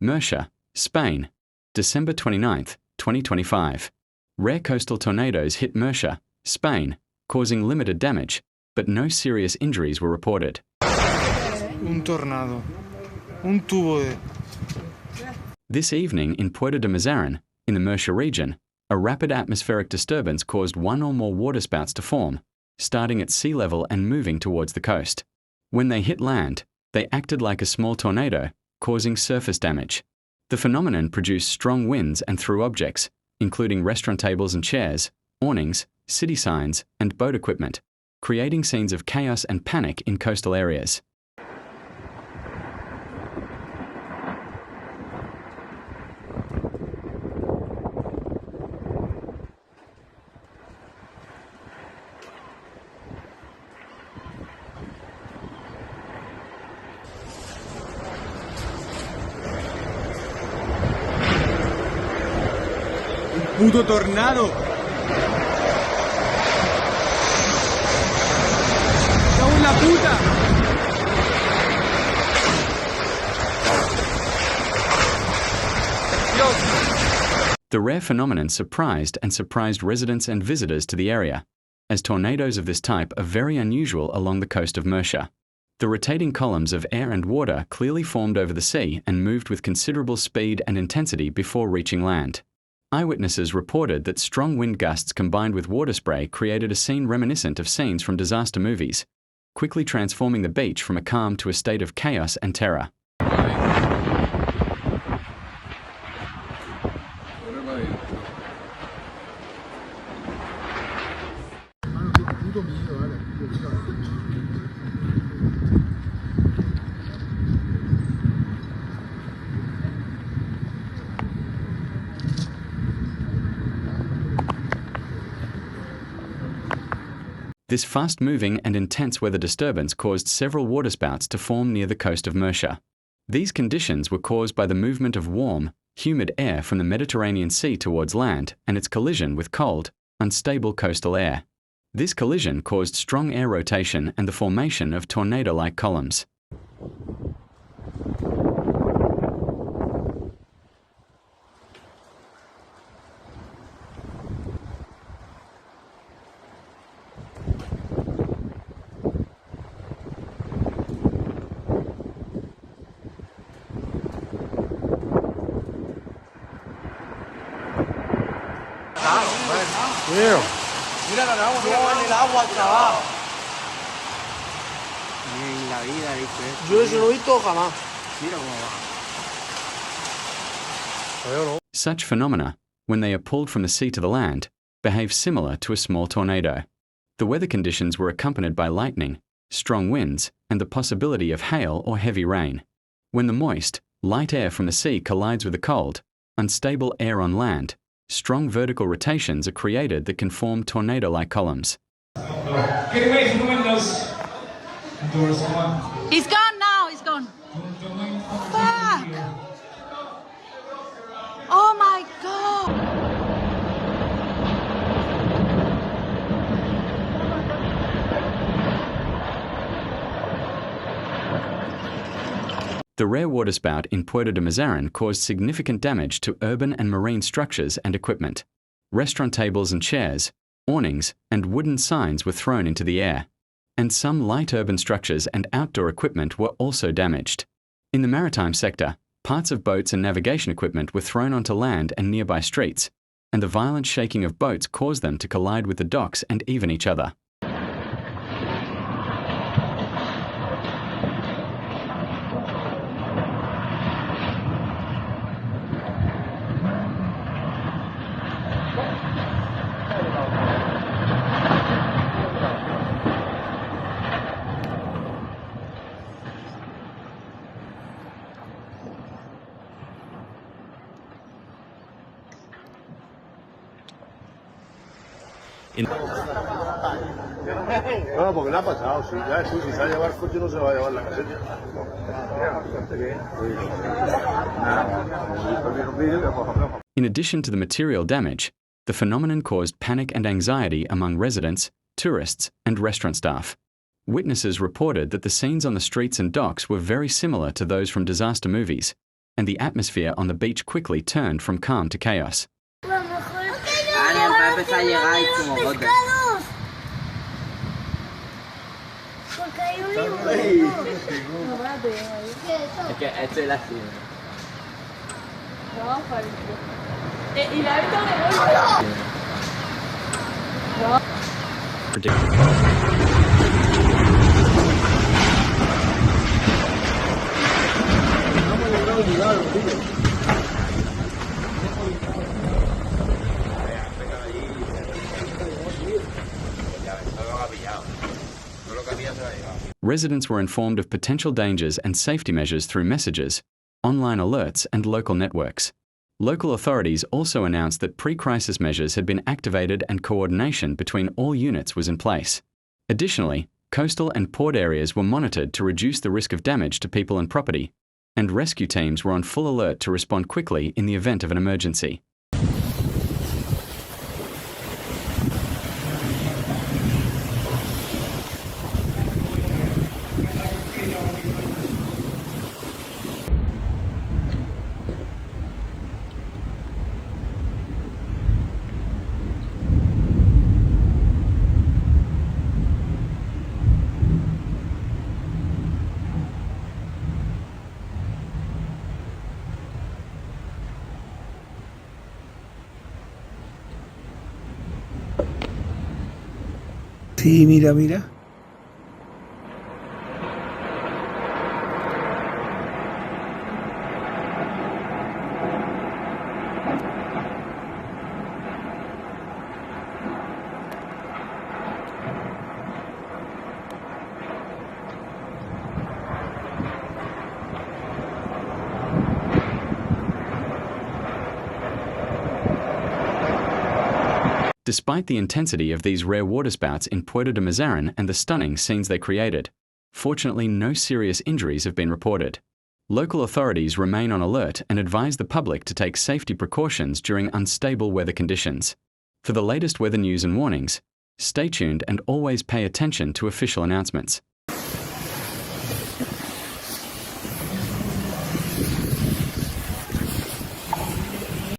Murcia, Spain, December 29, 2025. Rare coastal tornadoes hit Murcia, Spain, causing limited damage, but no serious injuries were reported. Un tornado. Un tubo de... This evening in Puerto de Mazarrón, in the Murcia region, a rapid atmospheric disturbance caused one or more waterspouts to form, starting at sea level and moving towards the coast. When they hit land, they acted like a small tornado, causing surface damage. The phenomenon produced strong winds and threw objects, including restaurant tables and chairs, awnings, city signs, and boat equipment, creating scenes of chaos and panic in coastal areas. ¡Puto tornado! ¡Cago en la puta! The rare phenomenon surprised residents and visitors to the area, as tornadoes of this type are very unusual along the coast of Murcia. The rotating columns of air and water clearly formed over the sea and moved with considerable speed and intensity before reaching land. Eyewitnesses reported that strong wind gusts combined with water spray created a scene reminiscent of scenes from disaster movies, quickly transforming the beach from a calm to a state of chaos and terror. This fast-moving and intense weather disturbance caused several waterspouts to form near the coast of Murcia. These conditions were caused by the movement of warm, humid air from the Mediterranean Sea towards land and its collision with cold, unstable coastal air. This collision caused strong air rotation and the formation of tornado-like columns. Mira, ganamos en el agua, chaval. En la vida he visto esto. Yo eso no he visto jamás. Mira cómo va. Such phenomena, when they are pulled from the sea to the land, behave similar to a small tornado. The weather conditions were accompanied by lightning, strong winds, and the possibility of hail or heavy rain. When the moist, light air from the sea collides with the cold, unstable air on land, strong vertical rotations are created that can form tornado-like columns. Get away from the windows. The doors gone. He's gone now, he's gone. Fuck! Oh my God! The rare waterspout in Puerto de Mazarrón caused significant damage to urban and marine structures and equipment. Restaurant tables and chairs, awnings, and wooden signs were thrown into the air, and some light urban structures and outdoor equipment were also damaged. In the maritime sector, parts of boats and navigation equipment were thrown onto land and nearby streets, and the violent shaking of boats caused them to collide with the docks and even each other. No, porque le ha pasado, sí, ya eso, si se va a llevar el coche no se va a llevar la caseta. In addition to the material damage, the phenomenon caused panic and anxiety among residents, tourists, and restaurant staff. Witnesses reported that the scenes on the streets and docks were very similar to those from disaster movies, and the atmosphere on the beach quickly turned from calm to chaos. Residents were informed of potential dangers and safety measures through messages, online alerts, and local networks. Local authorities also announced that pre-crisis measures had been activated and coordination between all units was in place. Additionally, coastal and port areas were monitored to reduce the risk of damage to people and property, and rescue teams were on full alert to respond quickly in the event of an emergency. Sí, mira, mira. Despite the intensity of these rare waterspouts in Puerto de Mazarrón and the stunning scenes they created, fortunately no serious injuries have been reported. Local authorities remain on alert and advise the public to take safety precautions during unstable weather conditions. For the latest weather news and warnings, stay tuned and always pay attention to official announcements.